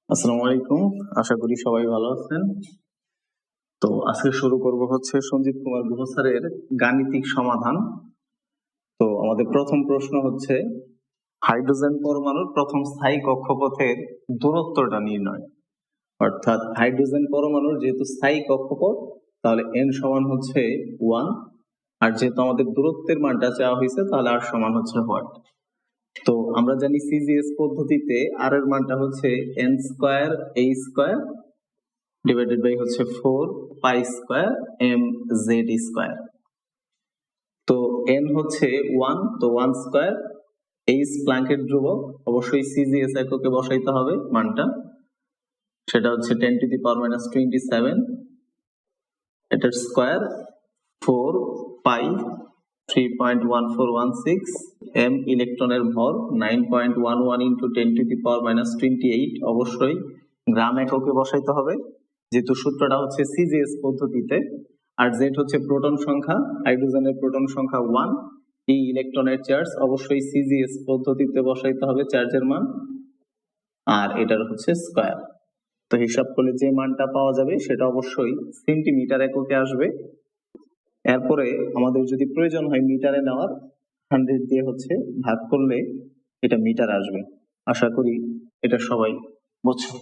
আসসালামু আলাইকুম। আশা করি সবাই ভালো আছেন। তো আজকে শুরু করব হচ্ছে সঞ্জিত কুমার গুহ স্যারের গাণিতিক সমাধান। তো আমাদের প্রথম প্রশ্ন হচ্ছে হাইড্রোজেন পরমাণুর প্রথম স্থায়ী কক্ষপথের দূরত্বটা নির্ণয়। অর্থাৎ হাইড্রোজেন পরমাণুর যেহেতু স্থায়ী কক্ষপথ তাহলে n সমান হচ্ছে 1, আর যেহেতু আমাদের দূরত্বের মানটা চাওয়া হয়েছে তাহলে r সমান হচ্ছে হোয়াট। তো আমরা জানি সিজিএস পদ্ধতিতে r এর মানটা হচ্ছে n square a square divided by হচ্ছে 4 pi square m z square. তো n হচ্ছে 1, তো 1 স্কয়ার, h প্ল্যাঙ্কের ধ্রুবক, অবশ্যই সিজিএস এককে বসাইতে হবে মানটা, সেটা হচ্ছে 10 টু দি পাওয়ার মাইনাস 27, এটার স্কয়ার 4 পাই 3.1416, m ইলেকট্রনের ভর 9.11 into 10 to the power minus 28, অবশ্যই গ্রাম এককে বসাইতে হবে যেহেতু সূত্রটা হচ্ছে সিজিএস পদ্ধতিতে। আর জেড হচ্ছে প্রোটন সংখ্যা, হাইড্রোজেনের প্রোটন সংখ্যা 1, ই ইলেকট্রনের চার্জ, অবশ্যই সিজিএস পদ্ধতিতে বসাইতে হবে চার্জের মান, আর এটার হচ্ছে স্কয়ার। তো হিসাব করলে যে মানটা পাওয়া যাবে সেটা অবশ্যই সেন্টিমিটার এককে আসবে। এরপরে আমাদের যদি প্রয়োজন হয় মিটারে নেওয়ার, 100 দিয়ে হচ্ছে ভাগ করলে এটা মিটার আসবে। আশা করি এটা সবাই বুঝছো।